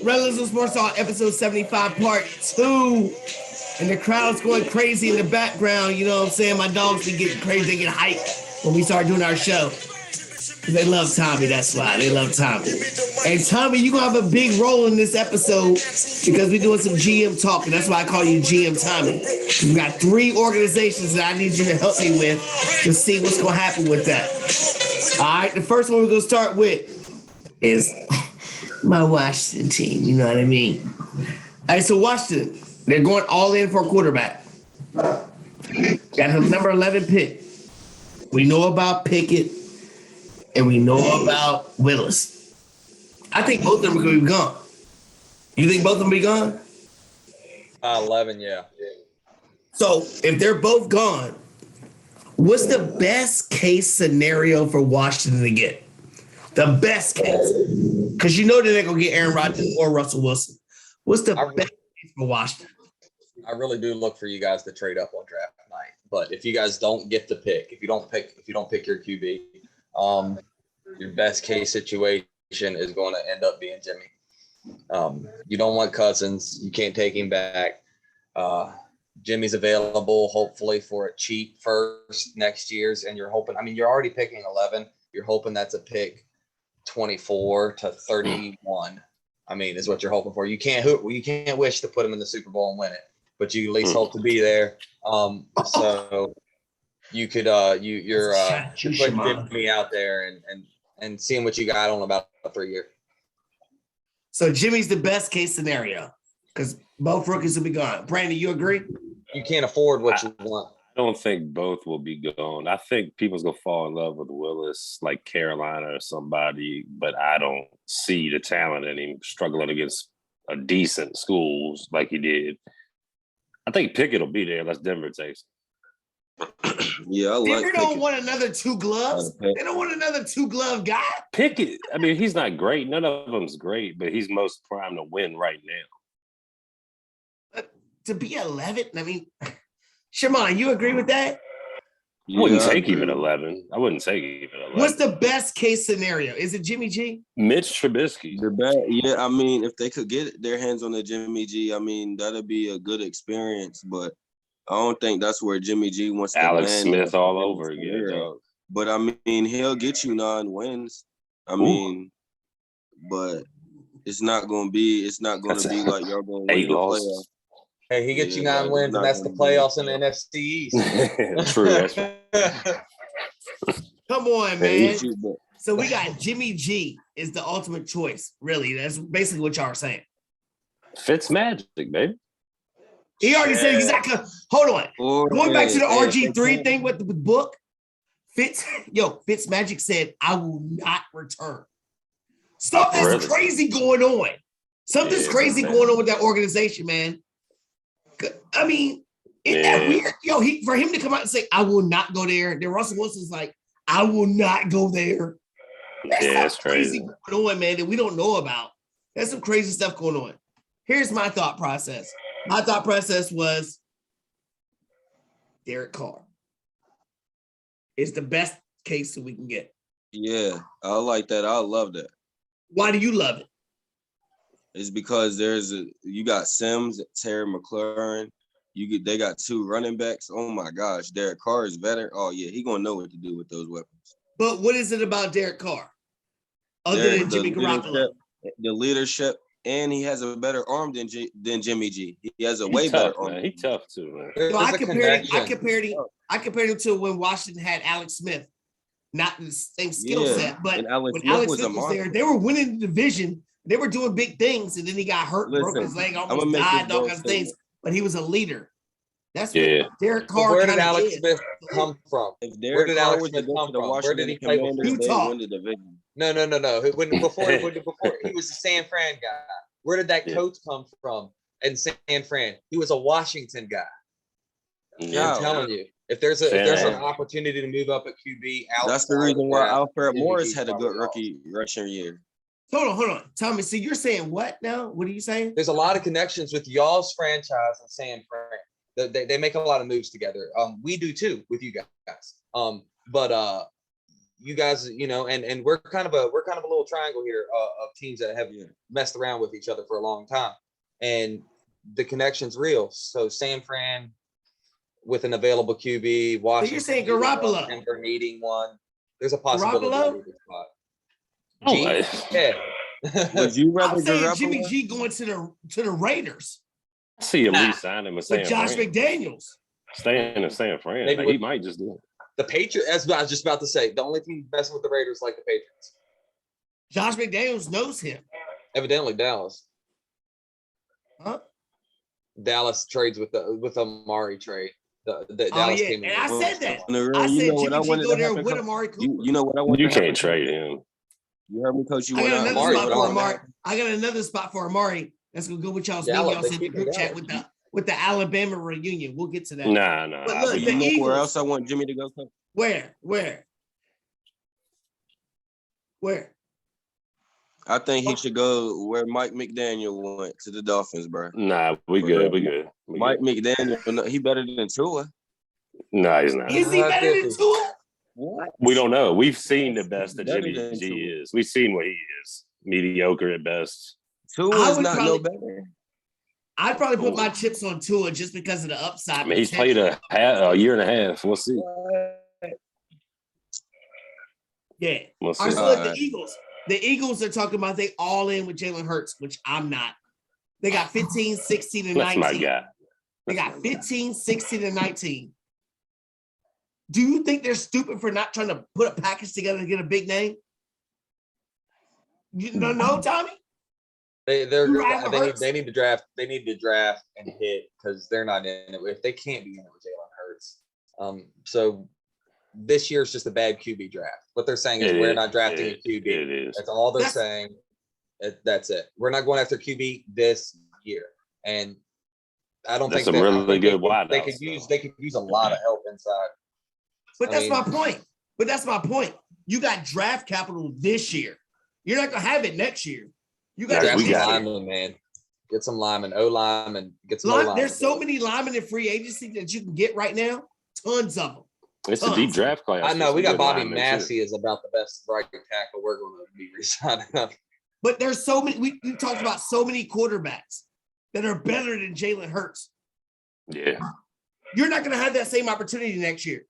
Rellism Sports Talk, episode 75, part 2. And the crowd's going crazy in the background. You know what I'm saying? My dogs be getting crazy. They get hyped when we start doing our show. They love Tommy, that's why. They love Tommy. And Tommy, you're going to have a big role in this episode because we're doing some GM talk, and that's why I call you GM Tommy. We got 3 organizations that I need you to help me with to see what's going to happen with that. All right, the first one we're going to start with is my Washington team. You know what I mean? All right, so Washington, they're going all in for a quarterback. Got a number 11 pick. We know about Pickett. And we know about Willis. I think both of them are going to be gone. You think both of them will be gone? 11, yeah. So if they're both gone, what's the best case scenario for Washington to get? The best case. Because you know that they're going to get Aaron Rodgers or Russell Wilson. What's the best case for Washington? I really do look for you guys to trade up on draft night. But if you guys don't get the pick, if you don't pick your QB, your best case situation is going to end up being Jimmy. You don't want Cousins. You can't take him back. Jimmy's available, hopefully, for a cheap first next year's. And you're hoping, you're already picking 11. You're hoping that's a pick 24 to 31. Is what you're hoping for. You can't wish to put him in the Super Bowl and win it, but you at least hope to be there. So you could you're putting Jimmy out there and seeing what you got on about 3 years. So Jimmy's the best case scenario because both rookies will be gone. Brandon, you agree? You can't afford what you want. I don't think both will be gone. I think people's gonna fall in love with Willis, like Carolina or somebody, but I don't see the talent in him struggling against a decent schools like he did. I think Pickett will be there unless Denver takes him. Yeah, I like Denver don't want another 2 gloves. They don't want another 2-glove guy. Pickett, he's not great. None of them's great, but he's most primed to win right now. To be 11, Shammond, you agree with that? I wouldn't take even 11. I wouldn't take even 11. What's the best case scenario? Is it Jimmy G? Mitch Trubisky. If they could get their hands on the Jimmy G, that'd be a good experience, but I don't think that's where Jimmy G wants to Alex land. Smith all over again, dog. But he'll get you 9 wins. But it's not gonna be like y'all gonna win 8 the losses. playoffs. Hey, he gets you 9 wins, and that's the playoffs in the NFC East. True. That's right. Come on, man. So we got Jimmy G is the ultimate choice. Really, that's basically what y'all are saying. Fitz magic, baby. He already said exactly. Hold on. Going back to the RG3 thing with the book, Fitz Magic said, I will not return. Something's crazy going on. Something's crazy going on with that organization, man. Isn't that weird? For him to come out and say, I will not go there. Then Russell Wilson's like, I will not go there. That's crazy going on, man, that we don't know about. There's some crazy stuff going on. Here's my thought process. My thought process was Derek Carr is the best case that we can get. Yeah, I like that. I love that. Why do you love it? It's because you got Sims, Terry McLaurin. They got 2 running backs. Oh my gosh, Derek Carr is better. Oh yeah, he gonna know what to do with those weapons. But what is it about Derek Carr other than Jimmy Garoppolo? The leadership. And he has a better arm than Jimmy G. He has a way better arm. He's tough too, man. So I compared him to when Washington had Alex Smith. Not the same skill set, but when Alex Smith was there, they were winning the division. They were doing big things, and then he got hurt, broke his leg, almost died, all kinds of things. But he was a leader. That's what Derek Carr. Where did Alex Smith come from? Where did Alex Smith come from? Where did he play before? Utah. No. Before he was a San Fran guy. Where did that coach come from in San Fran? He was a Washington guy. I'm telling you, if there's an opportunity to move up at QB, that's the reason why Alfred Morris had a good rookie rushing year. Hold on, Tommy. So you're saying what now? What are you saying? There's a lot of connections with y'all's franchise and San Fran. They make a lot of moves together. We do too with you guys. But you guys, and we're kind of a little triangle here of teams that have messed around with each other for a long time, and the connection's real. So San Fran with an available QB, Washington. So you're saying Garoppolo? Denver needing one. There's a possibility. Garoppolo? Would you rather I'm saying Garoppolo? Jimmy G going to the Raiders? I see him re-sign him with Josh McDaniels. Staying in San Fran. Maybe he might just do it. The Patriots, as I was just about to say, the only team messing with the Raiders like the Patriots. Josh McDaniels knows him. Evidently, Dallas. Huh? Dallas trades with the Amari trade. The Dallas came in. And I said that. I said Jimmy G go there with Amari Cooper. You know what I want? You can't trade him. You heard me, Coach. I got another spot for Amari. That's gonna go with y'all's meeting. Y'all said the group chat with the Alabama reunion. We'll get to that. Nah. But look, you know Eagles, where else I want Jimmy to go? Where? I think he should go where Mike McDaniel went, to the Dolphins, bro. Nah, we good. Mike McDaniel, he better than Tua. No, he's not. Is he better than Tua? What? We don't know. We've seen the best that Jimmy G is. We've seen what he is. Mediocre at best. Tua is not no better. I'd probably put my chips on Tua just because of the upside. I mean, he's played a year and a half. We'll see. Yeah. We'll see. All right, so look, the Eagles are talking about they all in with Jalen Hurts, which I'm not. They got 15, 16, and 19. That's my guy. They got 15, 16, and 19. Do you think they're stupid for not trying to put a package together to get a big name? You don't know, Tommy? They need to draft. They need to draft and hit because they're not in it. If they can't be in it with Jalen Hurts, so this year is just a bad QB draft. What they're saying is we're not drafting a QB. That's all they're saying. That's it. We're not going after QB this year, and I don't think that's a really good wide. They could use a lot of help inside. But that's my point. You got draft capital this year. You're not gonna have it next year. You got some linemen, man. Get some linemen, O-linemen, get some O-linemen. There's so many linemen in free agency that you can get right now. Tons of them. It's a deep draft class. I know. We got Bobby Massey is about the best right tackle we're going to be resigning. But there's so many. We talked about so many quarterbacks that are better than Jalen Hurts. Yeah. You're not going to have that same opportunity next year.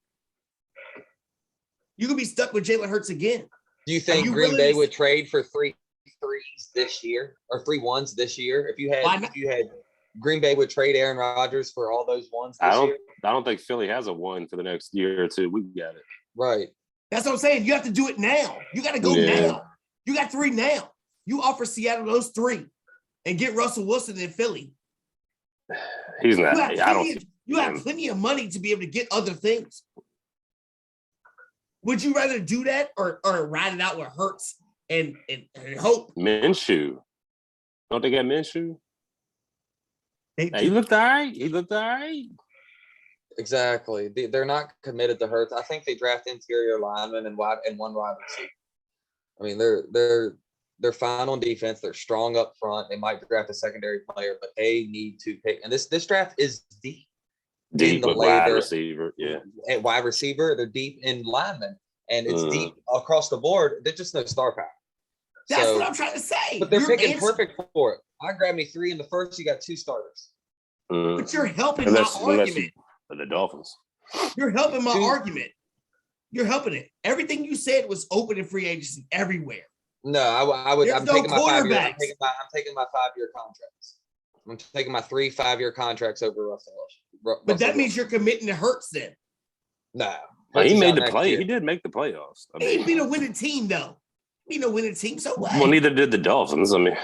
You could be stuck with Jalen Hurts again. Do you think Green Bay would trade for 3 3s this year or 3 1s this year? If you had Green Bay would trade Aaron Rodgers for all those ones this year? I don't think Philly has a 1 for the next year or two. We got it. Right. That's what I'm saying. You have to do it now. You got to go now. You got 3 now. You offer Seattle those 3 and get Russell Wilson in Philly. He's not. You have plenty of money to be able to get other things. Would you rather do that or ride it out with Hurts and hope? Minshew. Don't they got Minshew? He looked all right. Exactly. They're not committed to Hurts. I think they draft interior linemen and one wide receiver. I mean, they're fine on defense. They're strong up front. They might draft a secondary player, but they need to pick. And this draft is deep. Deep with wide receiver, yeah. At wide receiver, they're deep in linemen, and it's deep across the board. There's just no star power. That's what I'm trying to say. But they're picking perfect for it. I grabbed me 3 in the first. You got 2 starters. But you're helping my argument. The Dolphins. You're helping my argument. You're helping it. Everything you said was open in free agency everywhere. No, I would. I'm taking my 5-year. I'm taking my 5-year contracts. I'm taking my 3 5-year contracts over Russell. But that means you're committing to Hurts then. No. He made the play. He did make the playoffs. He beat a winning team, though. Beat a winning team, so what? Well, neither did the Dolphins. I mean,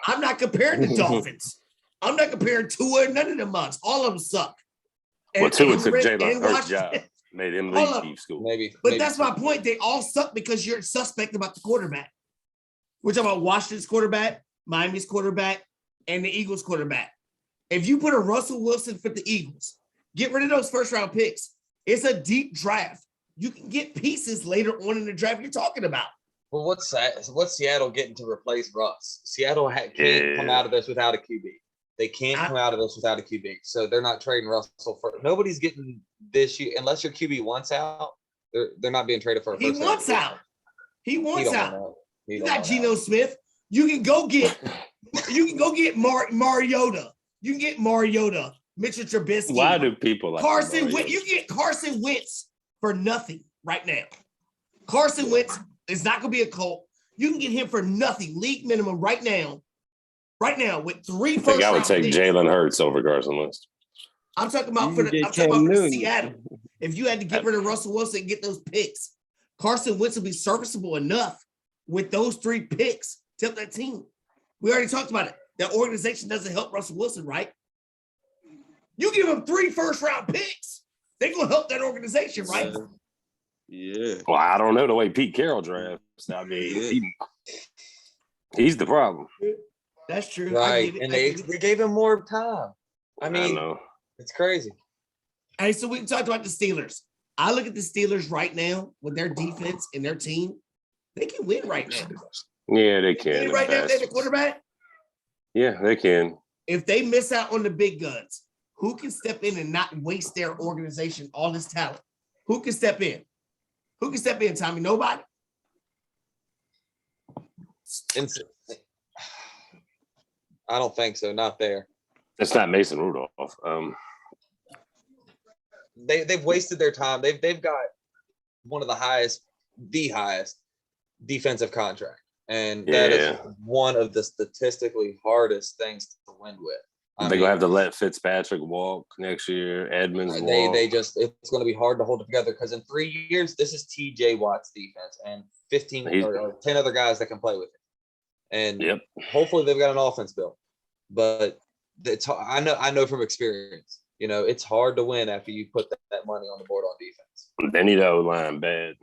I'm not comparing the Dolphins. I'm not comparing Tua or none of them mugs. All of them suck. Tua took Jalen Hurts' job. Made him leave Chief school. Maybe. That's my point. They all suck because you're suspect about the quarterback. We're talking about Washington's quarterback, Miami's quarterback, and the Eagles' quarterback. If you put a Russell Wilson for the Eagles, get rid of those first-round picks. It's a deep draft. You can get pieces later on in the draft you're talking about. Well, what's Seattle getting to replace Russ? Seattle can't come out of this without a QB. They can't come out of this without a QB. So they're not trading Russell for – nobody's getting this year – unless your QB wants out, they're not being traded for a first. He wants out. He wants don't out. want out. You got Geno Smith. You can go get Mariota. You can get Mariota, Mitchell Trubisky. Why do people like Carson Wentz? You can get Carson Wentz for nothing right now. Carson Wentz is not going to be a Colt. You can get him for nothing, league minimum right now. Right now, with 3 first round I would take picks. Jalen Hurts over Carson Wentz. I'm talking about for Seattle. If you had to get rid of Russell Wilson and get those picks, Carson Wentz will be serviceable enough with those 3 picks to help that team. We already talked about it. That organization doesn't help Russell Wilson, right? You give him 3 first round picks, they're gonna help that organization, right? Yeah. Well, I don't know the way Pete Carroll drafts. I mean, he's the problem. That's true. Right, and they gave him more time. I mean, it's crazy. Hey, so we talked about the Steelers. I look at the Steelers right now with their defense and their team. They can win right now. Yeah, they can. Right now, they're the quarterback. Yeah, they can. If they miss out on the big guns, who can step in and not waste their organization all this talent? Who can step in? Who can step in, Tommy? Nobody? I don't think so. Not there. It's not Mason Rudolph. They've wasted their time. They've got one of the highest defensive contract, and that is one of the statistically hardest things to win with. They're gonna have to let Fitzpatrick walk next year. Edmonds walk. It's going to be hard to hold it together because in 3 years, this is T.J. Watt's defense and 15 or 10 other guys that can play with it. And hopefully they've got an offense built. But I know from experience, it's hard to win after you put that money on the board on defense. They need the O-line bad.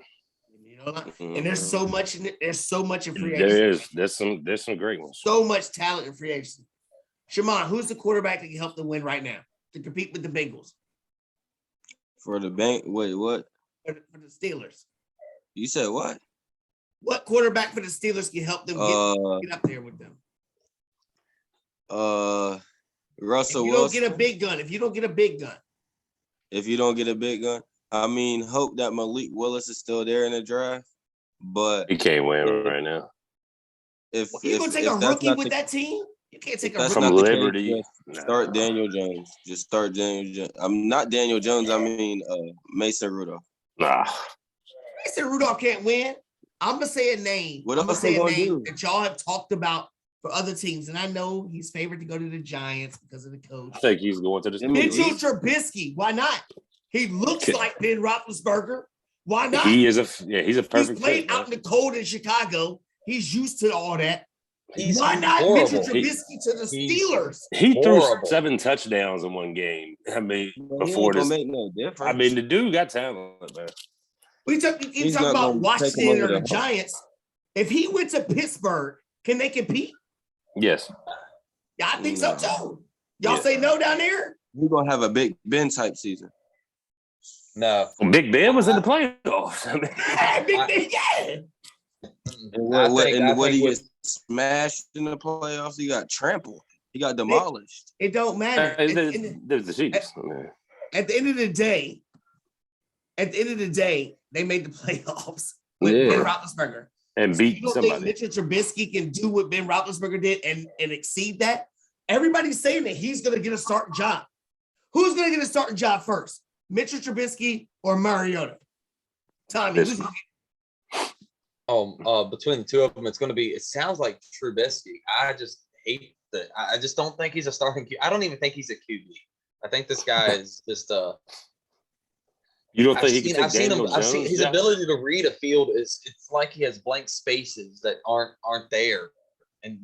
And there's so much in it. There's so much in free agency. There's some great ones. So much talent in free agency. Shammond, who's the quarterback that can help them win right now to compete with the Bengals? For the bank, wait, what? For the Steelers. You said what? What quarterback for the Steelers can help them get up there with them? Russell Wilson. If you don't get a big gun. If you don't get a big gun, I mean, hope that Malik Willis is still there in the draft. But he can't win right now. If you're gonna take a rookie with that team, you can't take a rookie from Liberty. Start Daniel Jones. Just start Daniel Jones. I'm not Daniel Jones. I mean Mason Rudolph. Nah. Mason Rudolph can't win. I'm gonna say a name. What else they gonna do? That y'all have talked about for other teams, and I know he's favored to go to the Giants because of the coach. I think he's going to the Mitchell Trubisky. Why not? He looks like Ben Roethlisberger. Why not? He's a perfect. He's played out in the cold in Chicago. He's used to all that. Why not horrible. Mitchell Trubisky to the Steelers? He threw 7 touchdowns in one game. I mean, before this, make no difference. I mean, the dude got talent, man. We talk about Washington or the Giants. If he went to Pittsburgh, can they compete? Yes. Yeah, I think so too. Y'all say no down there? We're gonna have a Big Ben type season. No. Well, Big Ben was in the playoffs. I mean, Big Ben, yeah. And what he gets smashed in the playoffs, he got trampled. He got demolished. It don't matter. There's the Chiefs. At the end of the day, they made the playoffs with Ben Roethlisberger. And beat somebody. Think Mitchell Trubisky can do what Ben Roethlisberger did and exceed that? Everybody's saying that he's going to get a starting job. Who's going to get a starting job first? Mitchell Trubisky or Mariota? Tommy, who's between the two of them, it sounds like Trubisky. I just hate that. I just don't think he's a starting QB. I don't even think he's a QB. I think this guy is just You don't think he can take Daniel Jones? I've seen his ability to read a field it's like he has blank spaces that aren't there. And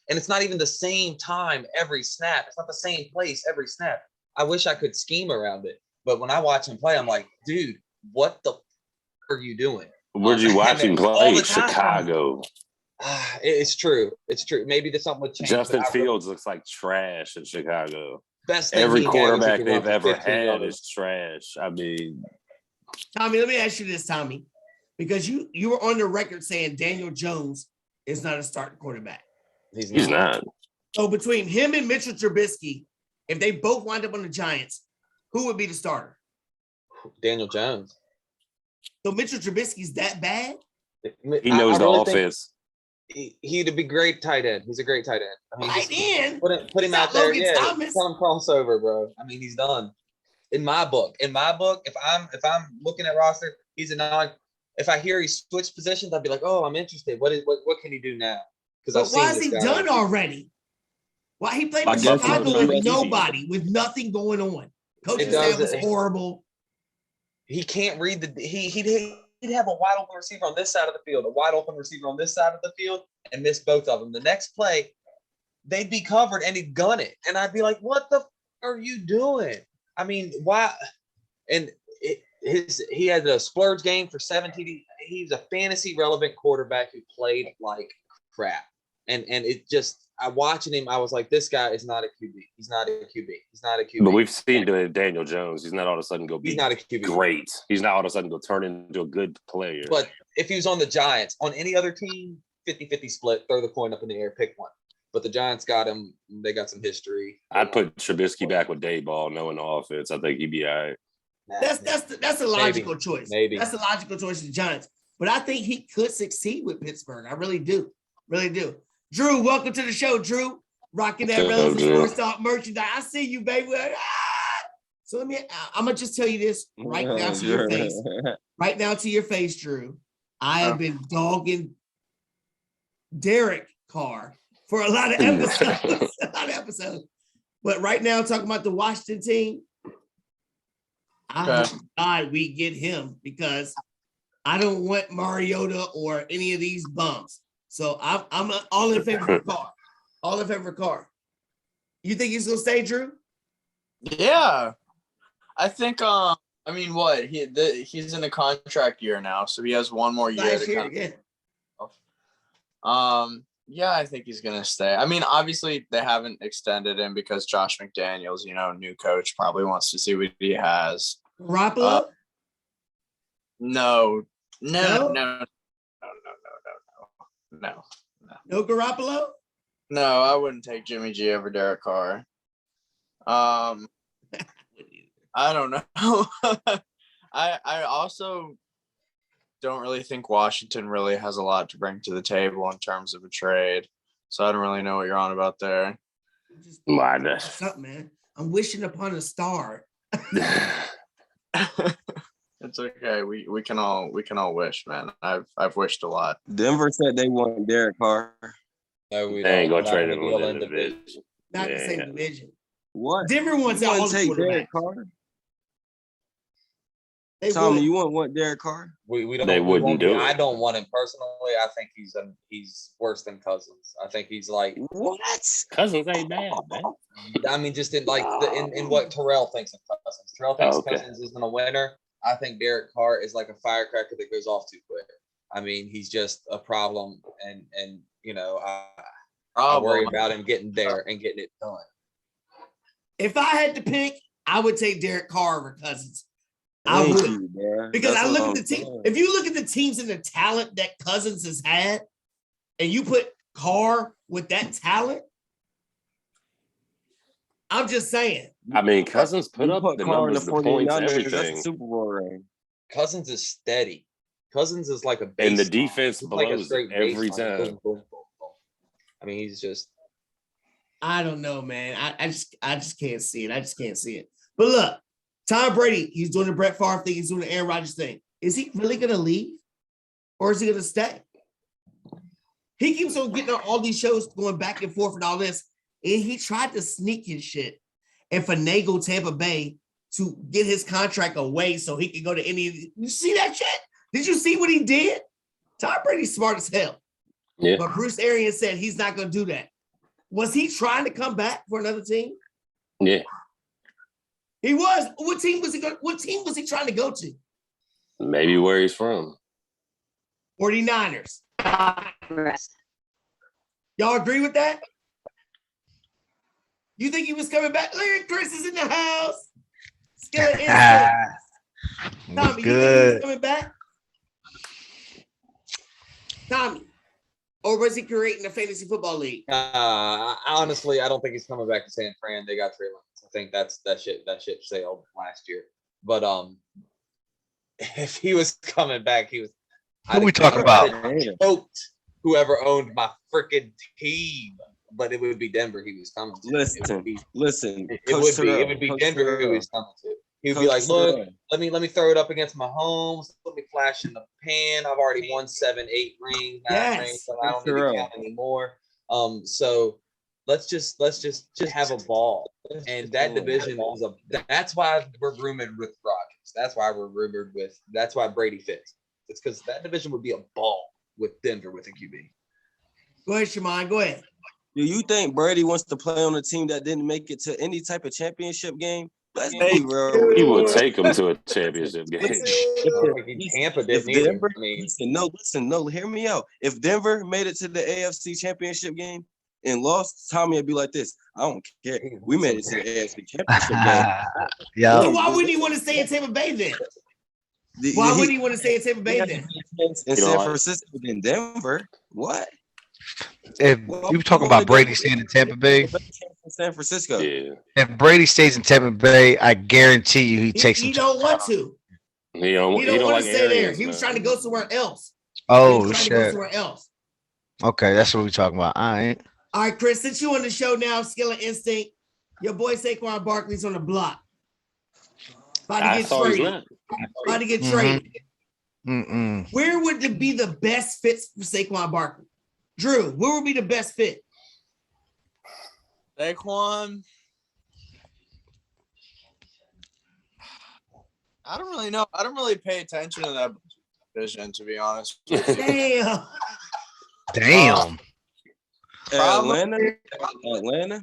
it's not even the same time every snap. It's not the same place every snap. I wish I could scheme around it. But when I watch him play, I'm like, dude, what the are you doing? Where'd you watch him play? Chicago. It's true. It's true. Maybe there's something with change. Justin Fields looks like trash in Chicago. Best every quarterback they've ever had is trash. I mean, Tommy, let me ask you this, Tommy, because you were on the record saying Daniel Jones is not a starting quarterback. He's not. So between him and Mitchell Trubisky, if they both wind up on the Giants, who would be the starter? Daniel Jones. So Mitchell Trubisky's that bad? He knows I the really think offense. he'd be great tight end. He's a great tight end. I mean, Tight end? put him He's out not there. Logan Yeah, Thomas. tell him crossover, bro. I mean, he's done. In my book, if I'm looking at roster, he's a non. If I hear he switched positions, I'd be like, oh, I'm interested. What can he do now? Because But why is he done already? Why he played in Chicago with nobody, with nothing going on? Coaching staff was horrible. He can't read he'd have a wide open receiver on this side of the field, a wide open receiver on this side of the field, and miss both of them. The next play, they'd be covered and he'd gun it. And I'd be like, what the are you doing? I mean, why? And he had a splurge game for 17. He's a fantasy relevant quarterback who played like crap. And it just, I watching him, I was like, this guy is not a QB. He's not a QB. He's not a QB. But we've seen Daniel Jones. He's not all of a sudden go be he's not a QB. Great. He's not all of a sudden go turn into a good player. But if he was on the Giants, on any other team, 50-50 split, throw the coin up in the air, pick one. But the Giants got him. They got some history. I'd put Trubisky back with Dayball, knowing the offense. I think he'd be all right. That's a logical choice. Maybe. That's a logical choice for the Giants. But I think he could succeed with Pittsburgh. I really do. Really do. Drew, welcome to the show, Drew. Rocking that Rellism Raw Sports merchandise. I see you, baby. So I'm going to just tell you this right now to your face. Right now to your face, Drew. I have been dogging Derek Carr for a lot of episodes. But right now, talking about the Washington team, I hope God we get him because I don't want Mariota or any of these bums. So I'm all in favor of Carr. All in favor of Carr. You think he's gonna stay, Drew? Yeah, I think. I mean, what he's in a contract year now, so he has one more year Yeah, I think he's gonna stay. I mean, obviously they haven't extended him because Josh McDaniels, new coach, probably wants to see what he has. Garoppolo? No. No Garoppolo? No, I wouldn't take Jimmy G over Derek Carr. I don't know. I also don't really think Washington really has a lot to bring to the table in terms of a trade. So I don't really know what you're on about there. What's up, man? I'm wishing upon a star. It's okay. We can all wish, man. I've wished a lot. Denver said they want Derek Carr. No, we ain't don't. gonna trade him in the division. Not the same division. What? Denver wants you all to take Derek Carr? Tommy, you want Derek Carr? We don't. They wouldn't do it. I don't want him personally. I think he's worse than Cousins. I think he's like what? Cousins ain't bad, man. I mean, just in what Terrell thinks of Cousins. Terrell thinks Cousins isn't a winner. I think Derek Carr is like a firecracker that goes off too quick. I mean, he's just a problem, and I worry about him getting there and getting it done. If I had to pick, I would take Derek Carr over Cousins. I would, because I look at the team. If you look at the teams and the talent that Cousins has had, and you put Carr with that talent, I'm just saying. I mean, Cousins put up the numbers, the points, everything. That's a Super Bowl ring. Cousins is steady. Cousins is like a baseline. And the defense blows like every time. Boom, boom, boom, boom. I mean, he's just. I don't know, man. I just can't see it. I just can't see it. But look, Tom Brady, he's doing the Brett Favre thing. He's doing the Aaron Rodgers thing. Is he really going to leave? Or is he going to stay? He keeps on getting on all these shows going back and forth and all this. And he tried to sneak his shit and finagle Tampa Bay to get his contract away so he could go to any. You see that shit? Did you see what he did? Tom Brady's smart as hell. Yeah. But Bruce Arians said he's not going to do that. Was he trying to come back for another team? Yeah. He was. What team was he trying to go to? Maybe where he's from. 49ers. Y'all agree with that? You think he was coming back? Look at Chris is in the house. Tommy, you think he was coming back? Tommy. Or was he creating a fantasy football league? Honestly, I don't think he's coming back to San Fran. They got Trey Lance. I think that ship sailed last year. But if he was coming back, he was Who we talking about? Choked whoever owned my freaking team, but it would be Denver he was coming to. Listen. It would be Denver who he was coming to. He would be like, look, let me throw it up against Mahomes. Let me flash in the pan. I've already won 7, 8 rings, 9 rings, so I don't need to count anymore. So let's just have a ball. And that division is that's why we're rumored with Rodgers. That's why Brady fits. It's because that division would be a ball with Denver with a QB. Go ahead, Shammond. Go ahead. Do you think Brady wants to play on a team that didn't make it to any type of championship game? Let's be real. He would take him to a championship game. Tampa didn't Denver, either. no, hear me out. If Denver made it to the AFC championship game and lost, Tommy would be like this. I don't care. We made it to the AFC championship game. Yeah. So why wouldn't he want to stay in Tampa Bay then? Why wouldn't he want to stay in Tampa Bay then? In San Francisco than Denver? What? If you talking about Brady staying in Tampa Bay, San Francisco. Yeah. if Brady stays in Tampa Bay, I guarantee you he takes him. He don't want to. He don't want like to stay there. areas, He was man. trying to go somewhere else. Oh To go shit. somewhere else. Okay, that's what we talking about. All right. All right, Chris, since you on the show now, Skill and Instinct, your boy Saquon Barkley's on the block. About to I get saw he's traded. right. About to get Mhm. traded. Where would it be the best fit for Saquon Barkley? Drew, where would be the best fit? Saquon. I don't really know. I don't really pay attention to that division, to be honest. Damn. Damn. Atlanta.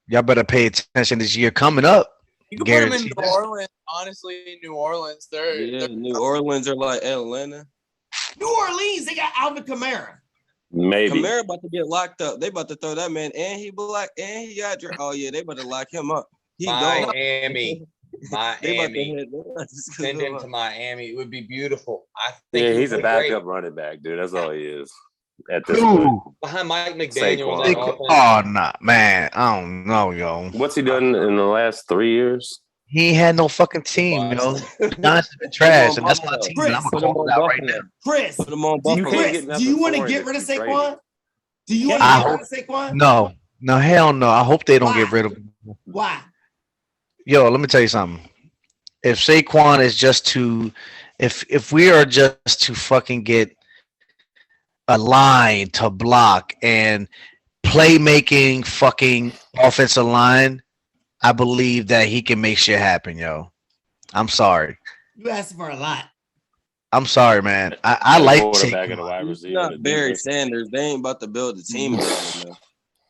Y'all better pay attention this year coming up. You can put them in Guaranteed New that. Orleans. Honestly, New Orleans. They're New Orleans are like Atlanta. New Orleans, they got Alvin Kamara. Maybe. Kamara about to get locked up. They about to throw that man, and he black, and he got. Oh yeah, they about to lock him up. He gone. Miami. Send him to Miami. It would be beautiful. I think Yeah, he's a backup running back, dude. That's all he is at this point. Ooh. behind Mike McDaniel. Saquon. in that offense. Oh nah, man. I don't know, yo. What's he done in the last 3 years? He ain't had no fucking team, yo. Giants have been trash, and that's my team. And I'm gonna call it out right now. Chris, Put him on do Buffalo. you want to for get him rid of if you trade Saquon? him. Do you want I to get rid of Saquon? No, hell no. I hope they don't Why? get rid of him. Why? Yo, let me tell you something. If Saquon is just to, if we are just to fucking get a line to block and playmaking fucking offensive line, I believe that he can make shit happen, yo. I'm sorry. You asking for a lot. I'm sorry, man. I like quarterback and a Saquon. wide He's receiver. not Barry Sanders. They ain't about to build a team around him.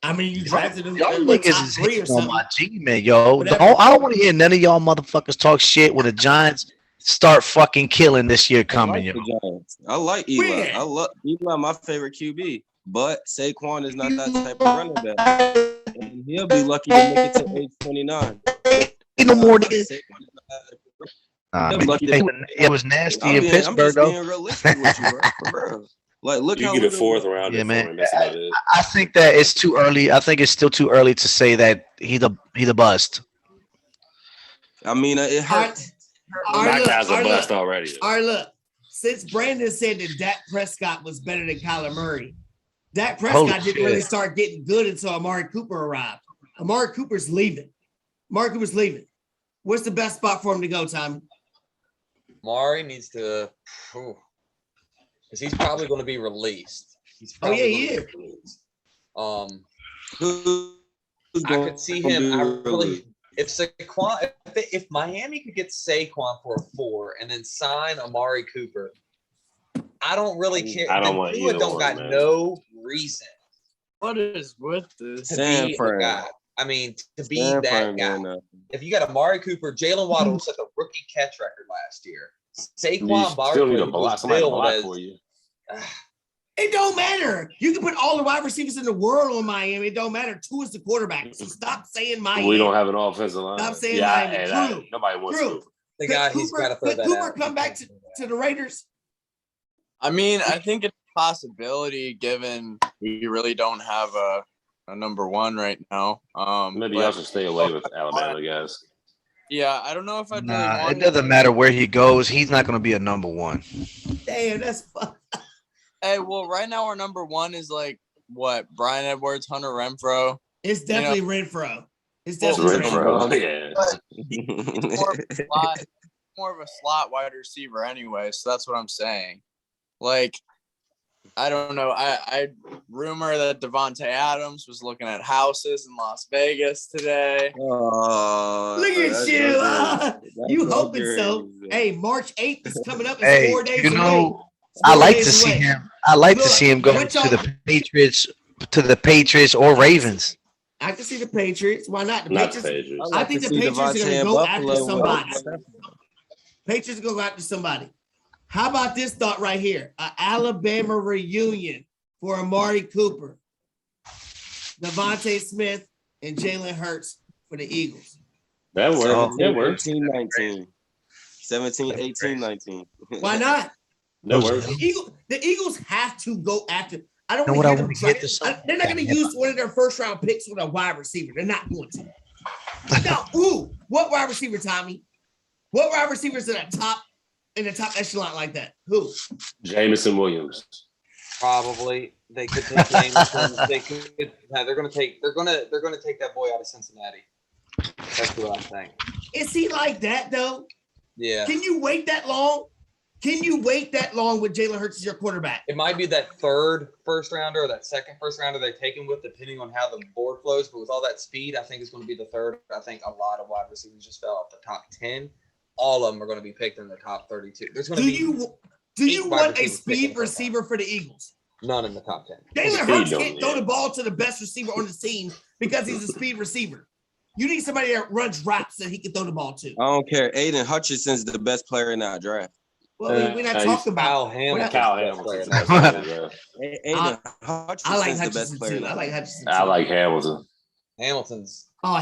I mean, you drafted him Y'all in the niggas top is 3 or hating on something. my team, man, yo. Whatever. I don't want to hear none of y'all motherfuckers talk shit when the Giants start fucking killing this year coming, yo. The Giants. I like Eli. Weird. I love Eli, my favorite QB. But Saquon is not that type of running back. And he'll be lucky to make it to age 29. Ain't no more niggas. Saquon is not that- Nah, Lucky to- it was nasty I'm in being- Pittsburgh, I'm just though. being realistic with you, bro. For real. Like, look You how get a little- fourth round Yeah, for man. him. That's about it. I think that it's too early. I think it's still too early to say that he the bust. I mean, it All right, hurts. all right, That look, guy's all a right, bust look. already. All right, look. Since Brandon said that Dak Prescott was better than Kyler Murray, Dak Holy Prescott didn't really shit. start getting good until Amari Cooper arrived. Amari Cooper's leaving. Amari Cooper's leaving. What's the best spot for him to go, Tommy? Mari needs to, because he's probably going to be released. He's Oh, yeah, probably he gonna is. be released. Who's I going could see to him. be I really, released? if Saquon, if Miami could get Saquon for a 4 and then sign Amari Cooper, I don't really care. I don't The want Tua either don't one, got man. no reason What is with this? to San be the Fran. guy. I mean, to be San that Fran guy. doing that. If you got Amari Cooper, Jalen Waddle set the rookie catch record last year. You Saquon still need Barkley a block. was Somebody to billed block as for you. It don't matter. You can put all the wide receivers in the world on Miami. It don't matter. Two is the quarterback. So stop saying Miami. We don't have an offensive line. Stop saying yeah, Miami. and True. nobody wants True. to. the guy. He's got to throw Could that Cooper out. come back to the Raiders? I mean, I think it's a possibility given we really don't have a number one right now. Maybe but- y'all should stay away with Alabama guys. Yeah, I don't know if I'd really Nah, want it doesn't matter where he goes. He's not going to be a number one. Damn, that's fuck. Hey, well, right now our number one is like what? Brian Edwards, Hunter Renfro. It's definitely Renfro. It's definitely Renfro. Renfro. Yeah. More of a slot wide receiver anyway, so that's what I'm saying. Like, I don't know. I rumor that Devontae Adams was looking at houses in Las Vegas today. Oh, Look at you. You hoping so. Hey, March 8th is coming up. It's 4 days away. I like to see him. I like to see him go to the Patriots or Ravens. I can see the Patriots. Why not? Not the Patriots. I think the Patriots are going to go after somebody. Patriots are going to go after somebody. How about this thought right here? An Alabama reunion for Amari Cooper, Devontae Smith, and Jalen Hurts for the Eagles. That works. That works. 17, 18, 19. Why not? That works. The Eagles have to go after. I don't know want what I to want to get this. They're not going to use one of their first round picks with a wide receiver. They're not going to. Now, what wide receiver, Tommy? What wide receivers in the top echelon like that? Who? Jameson Williams. Probably they could take Jameson. They could. No, they're gonna take that boy out of Cincinnati. That's what I think. Is he like that though? Yeah. Can you wait that long? Can you wait that long with Jalen Hurts as your quarterback? It might be that third first rounder or that second first rounder they take him with, depending on how the board flows. But with all that speed, I think it's going to be the third. I think a lot of wide receivers just fell off the top 10. All of them are going to be picked in the top 32. There's going to be. Do you want a speed receiver for the Eagles? None in the top 10. Jalen Hurts can't throw the ball to the best receiver on the scene because he's a speed receiver. You need somebody that runs routes that he can throw the ball to. I don't care. Aiden Hutchinson's the best player in that draft. Well, we're not talking about Kyle Hamilton. Aiden Hutchinson's I like the best Hutchinson player. too. I like Hutchinson too. I like Hamilton. Hamilton's my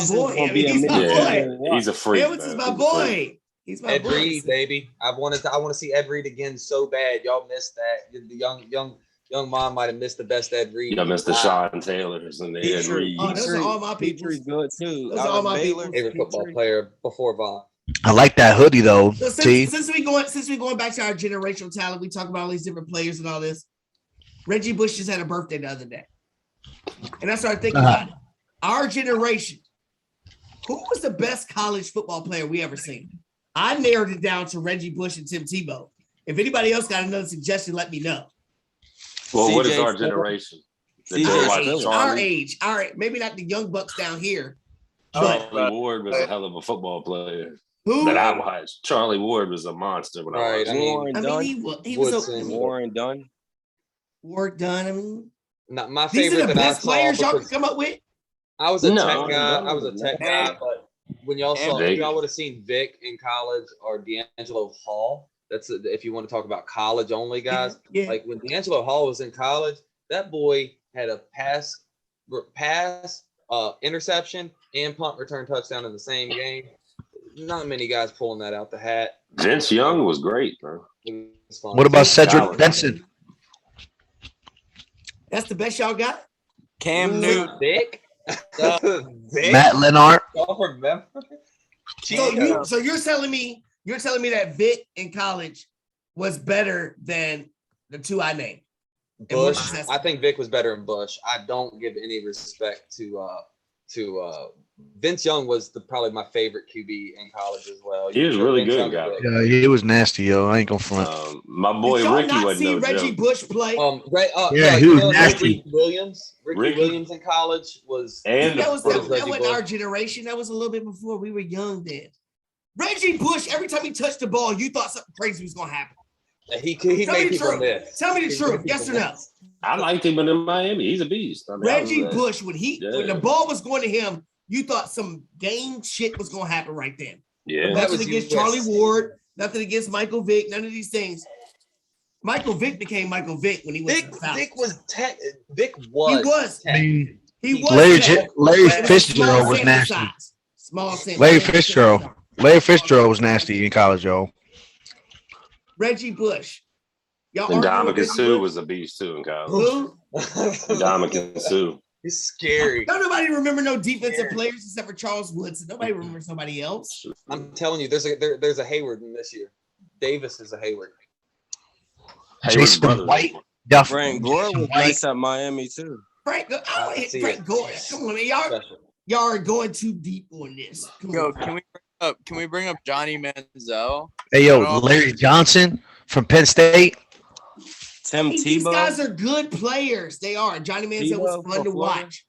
boy. He's my boy. He's a freak. Hamilton's my boy. He's my Ed boy. Reed, baby. I want to see Ed Reed again so bad. Y'all missed that. The young mom might have missed the best Ed Reed. Y'all missed the Sean Taylors and the Ed Reed. Oh, those are all my people. Good too. Those are all my people. Favorite football player before Vaughn. I like that hoodie though. So since we going back to our generational talent, we talk about all these different players and all this. Reggie Bush just had a birthday the other day, and I started thinking about it. Our generation, who was the best college football player we ever seen? I narrowed it down to Reggie Bush and Tim Tebow. If anybody else got another suggestion, let me know. Well, what is our generation? Our age. All right, maybe not the young bucks down here. Charlie Ward was a hell of a football player. Who? That I watched. Charlie Ward was a monster when I was. He was Warren Dunn. Ward Dunn. I mean, not my these favorite. are the best players y'all could come up with. I was a tech guy. But when y'all would have seen Vic in college or D'Angelo Hall. That's if you want to talk about college only guys. Yeah. Like when D'Angelo Hall was in college, that boy had a pass, interception, and punt return touchdown in the same game. Not many guys pulling that out the hat. Vince Young was great, bro. What about Cedric Benson? That's the best y'all got? Cam Newton. Vic? Matt Lennart. Don't remember. So you're telling me that Vic in college was better than the two I named? Bush. I think Vic was better than Bush. I don't give any respect to Vince Young was probably my favorite QB in college as well. He was really good, guy. Yeah, he was nasty, yo. I ain't gonna front. My boy Ricky wasn't no Reggie joke. Bush play? He was nasty. Ricky Williams in college was. And that wasn't our generation. That was a little bit before we were young then. Reggie Bush, every time he touched the ball, you thought something crazy was gonna happen. He made people miss. Tell me the truth. Yes or no? I liked him in Miami. He's a beast. I mean, Reggie Bush, when the ball was going to him, you thought some game shit was going to happen right then. Yeah. Nothing against Charlie Ward, nothing against Michael Vick, none of these things. Michael Vick became Michael Vick when he was Vic was. He was. Larry Fitzgerald was nasty. Small sample. Larry Fitzgerald was nasty in college, yo. Reggie Bush. And Dominican Sue was a beast too in college. Who? Dominican Sue. He's scary. Don't nobody remember no defensive players except for Charles Woodson. Nobody remembers somebody else. I'm telling you, there's a Hayward in this year. Davis is a Hayward. Jason White. Duff, Frank Gore Jason was White. nice at Miami too. Frank Gore. Come on, man. Y'all are going too deep on this. Yo, can we bring up Johnny Manziel? Hey, yo, Larry Johnson from Penn State. Tim Hey, Tebow. these guys are good players. They are. Johnny Manziel was fun to watch.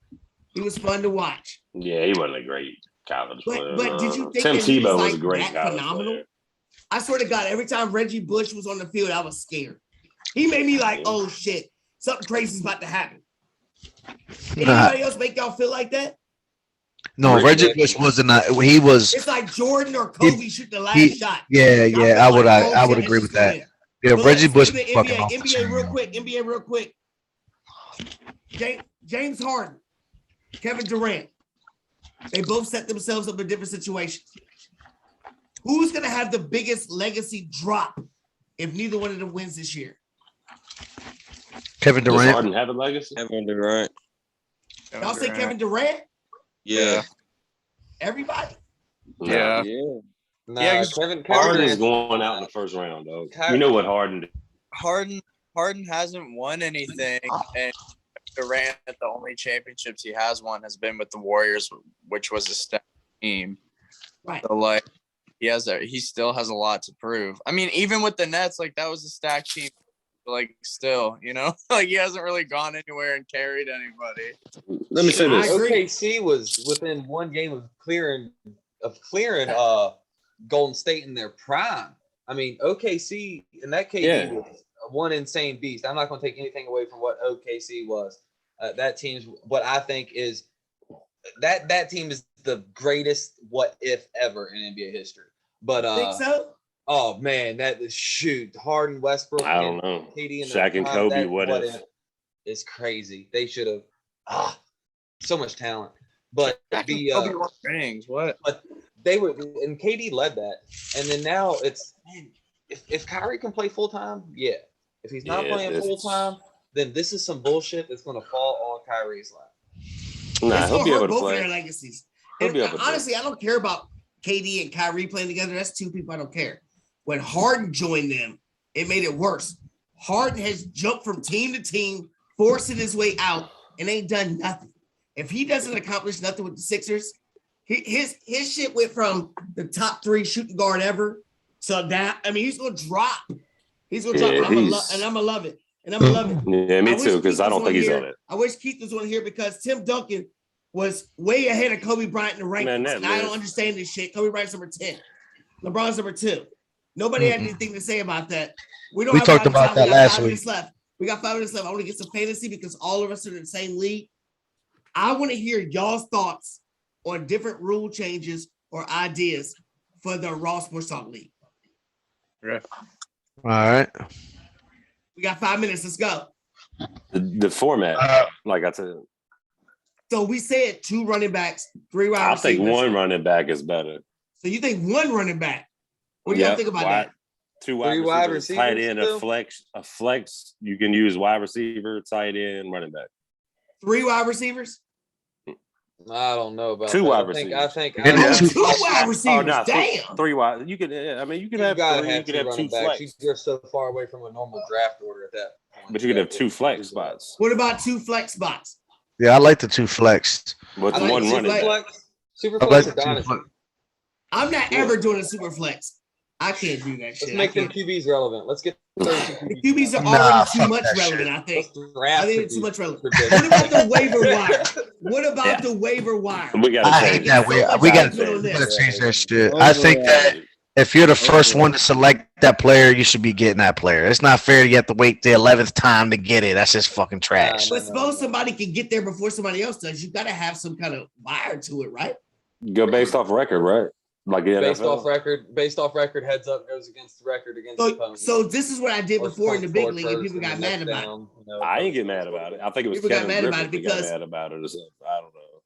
He was fun to watch. Yeah, he wasn't a great college player. But did you think Tim that he Tebow was was like a great that college phenomenal? player. I swear to God, every time Reggie Bush was on the field, I was scared. He made me like, oh shit, something crazy is about to happen. Anybody else make y'all feel like that? No, Reggie Bush wasn't. He was. It's like Jordan or Kobe shooting the last shot. Yeah, yeah, I would agree with that. Yeah, But Reggie Bush was NBA, fucking off the NBA chain. real quick. James Harden, Kevin Durant, they both set themselves up in different situations. Who's gonna have the biggest legacy drop if neither one of them wins this year? Kevin Does Durant. Harden have a legacy? Kevin Durant. Y'all say Kevin Durant? Yeah. Everybody? Yeah. Nah, Kevin Harden is Durant. going out in the first round, though. You know what Harden did. Harden hasn't won anything, and Durant, the only championships he has won has been with the Warriors, which was a stacked team. Right. So like he still has a lot to prove. I mean, even with the Nets, like that was a stacked team. Like still, like he hasn't really gone anywhere and carried anybody. Let me say this. OKC was within one game of clearing Golden State in their prime. I mean, OKC and that KD was one insane beast. I'm not going to take anything away from what OKC was. That team's what I think is that team is the greatest what if ever in NBA history. But Think so? oh man, that is Harden, Westbrook, I don't know. KD, and Shaq and Kobe. What if? It's crazy. They should have so much talent. But Kobe won rings. What? But they were, and KD led that. And then now it's, man, if Kyrie can play full time, yeah. If he's not playing full time, then this is some bullshit that's going to fall on Kyrie's lap. Nah, he'll be able to both play. of their legacies. He'll be able to honestly, I don't care about KD and Kyrie playing together. That's two people I don't care. When Harden joined them, it made it worse. Harden has jumped from team to team, forcing his way out, and ain't done nothing. If he doesn't accomplish nothing with the Sixers, his shit went from the top 3 shooting guard ever to that. I mean, he's gonna drop. He's gonna drop. And I'm gonna love it. Yeah, me too, because I don't think he's on it. I wish Keith was on here because Tim Duncan was way ahead of Kobe Bryant in the rankings. And I don't understand this shit. Kobe Bryant's number 10. LeBron's number 2. Nobody had anything to say about that. We talked about that last week. We got 5 minutes left. I want to get some fantasy because all of us are in the same league. I want to hear y'all's thoughts on different rule changes or ideas for the Raw Sports Talk League. Yeah. All right. We got 5 minutes. Let's go. The format, like I said. So we said 2 running backs, 3 wide receivers. I think 1 running back is better. So you think 1 running back? What do y'all think about that? 2 wide receivers, tight end, a flex. You can use wide receiver, tight end, running back. 3 wide receivers? I don't know about 2 that. wide receivers. I think 2 wide receivers. No, damn. 3 wide. You could. I mean, you could have 3. You could have 2 flex. You're so far away from a normal draft order at that point. But you could have 2 flex spots. What about 2 flex spots? Yeah, I like the 2 flex. With I like 1 running back. Super flex or dynasty. I'm not ever doing a super flex. I can't do that shit. Let's make them QBs relevant. Let's get the QBs are already too much relevant, I think. I think it's too much relevant. What about the waiver wire? What about the waiver wire? We got to change that. We got to change that shit. I think that if you're the first one to select that player, you should be getting that player. It's not fair you have to wait the 11th time to get it. That's just fucking trash. But suppose somebody can get there before somebody else does. You got to have some kind of wire to it, right? Go based off record, right? Like based off record, heads up goes against the record against the opponent. So this is what I did before in the big league, and people got mad about it. I ain't get mad about it. I think it was people Kevin got mad about it Griffin because got mad about it or something. I don't know.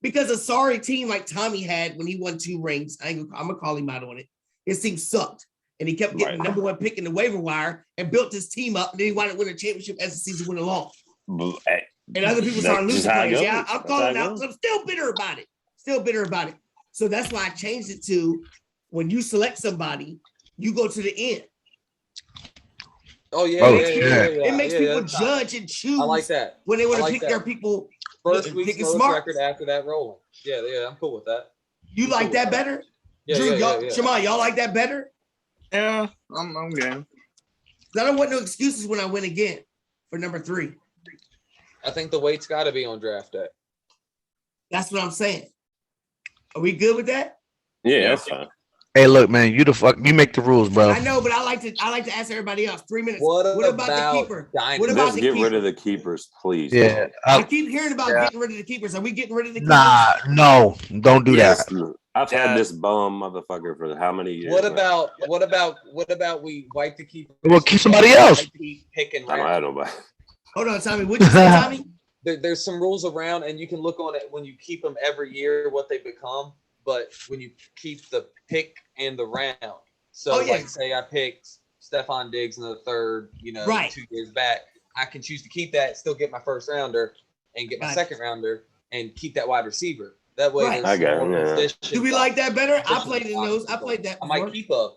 Because a sorry team like Tommy had when he won 2 rings, I'm gonna call him out on it. His team sucked, and he kept getting the number 1 pick in the waiver wire and built his team up, and then he wanted to win a championship as the season went along. And other people started losing players. Yeah, I'm calling out because I'm still bitter about it. So that's why I changed it to when you select somebody, you go to the end. Oh yeah, Oh, yeah, It yeah, shit. yeah, it makes yeah, people that's- judge and choose I like that. when they want I to like pick that. their people. First week's Picking lowest smart. record after that rolling. Yeah, yeah, I'm cool with that. You I'm like cool that with better? Yeah, Drew, yeah, y'all, yeah. Shammond, y'all like that better? Yeah, I'm game. 'Cause I don't want no excuses when I win again for number 3. I think the weight's got to be on draft day. That's what I'm saying. Are we good with that? Yeah, that's fine. Hey, look, man, you make the rules, bro. I know, but I like to ask everybody else. 3 minutes. What about the about keeper? Dynamite? What about Just the get keeper? rid of the keepers, please. Yeah. I keep hearing about Yeah. getting rid of the keepers. Are we getting rid of the keepers? Nah, no, don't do Yes, that. I've Yeah. had this bum motherfucker for how many years? What now? about we wipe the keeper? Well, keep somebody else. Keep picking I don't rounds. have nobody. Hold on, Tommy. What'd you say, Tommy? There's some rules around, and you can look on it when you keep them every year what they become. But when you keep the pick and the round, so Oh, yeah. like say I picked Stephon Diggs in the third, Right. 2 years back, I can choose to keep that, still get my first rounder, and get my Gotcha. second rounder, and keep that wide receiver. That way, Right. there's I got some it, more yeah. positions Do we like that better? I positions played in those. I played that I before. might keep a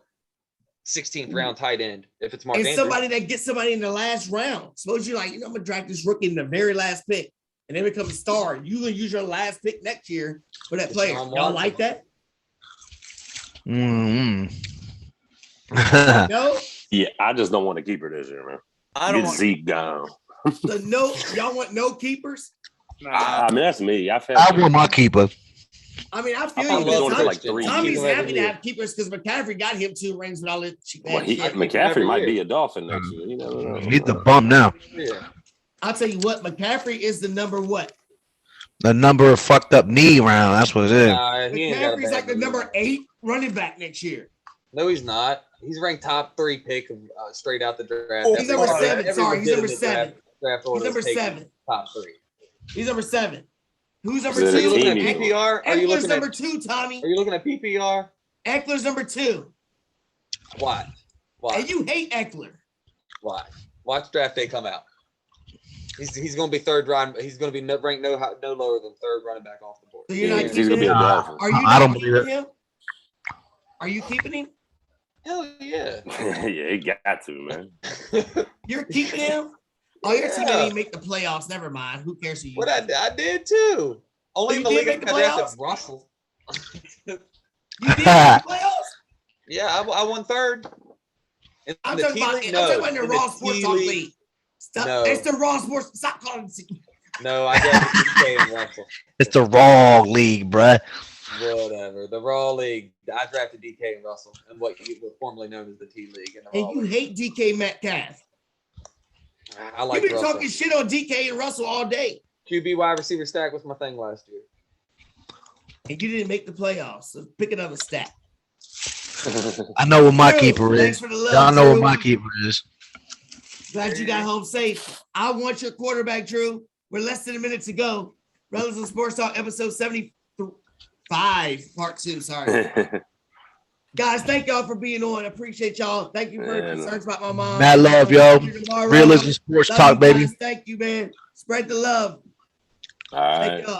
16th round tight end if it's Mark And Andrews. somebody that gets somebody in the last round. Suppose you're like, I'm gonna draft this rookie in the very last pick, and they become a star. You gonna use your last pick next year for that player. Deshaun Y'all Watson. like that? Mm-hmm. No. Yeah, I just don't want to keep her this year, man. I don't Get want. Zeke gone. So no, y'all want no keepers? Nah. I mean, that's me. I've had. I want my keeper. I mean, I feel I you. was doing it But for like 3 Tommy's years. happy to have keepers because McCaffrey got him 2 rings with all the cheap Well, ass shit. McCaffrey might year. be a Dolphin next year. You never know. He's the bum now. Yeah. I'll tell you what, McCaffrey is the number what? The number of fucked up knee round. That's what it is. Nah, he ain't got a McCaffrey's bad like the knee. number 8 running back next year. No, he's not. He's ranked top 3 pick straight out the draft. Oh, He's number 7. Sorry, he's number legitimate 7. Draft He's order number is taking 7. top 3. He's number 7. Who's number Is Are it you 2? looking at Team. PPR? Are you Eckler's looking number at 2, Tommy. Are you looking at PPR? Eckler's number 2. Watch. And Watch. you hate Eckler. Watch draft day come out. He's going to be third round. He's going to be ranked no lower than third running back off the board. So you're Yeah, not he's keeping gonna be a him? Dolphin. Are you I not don't believe keeping it. him? Are you keeping him? Hell yeah. Yeah, he got to, man. You're keeping him? Oh, your team Yeah. didn't even make the playoffs. Never mind. Who cares who you What I did too. Only You in the did league make the I drafted playoffs? Russell. You did make the playoffs? Yeah, I won third. In I'm the talking T about, League? I'm talking about in In the Raw Sports T Talk League? League. Stop. No. It's the Raw Sports. Stop calling it. No, I drafted DK and Russell. It's the wrong league, bruh. Whatever. The Raw League. I drafted DK and Russell and what you were formerly known as the T League. In the And Raw you League. hate DK Metcalf. I like You've been Russell. talking shit on DK and Russell all day. QB wide receiver stack was my thing last year. And you didn't make the playoffs. So pick another stat. I know what my Drew, keeper thanks is. for the love, Y'all know Drew. what my keeper is. Glad you got home safe. I want your quarterback, Drew. We're less than a minute to go. Rellism Sports Talk, episode 75, part 2. Sorry. Guys, thank y'all for being on. I appreciate y'all. Thank you for your concerns about my mom. Mad love, yo. See you tomorrow. Realism Sports Love Talk, you baby. guys. Thank you, man. Spread the love. All right. Thank y'all.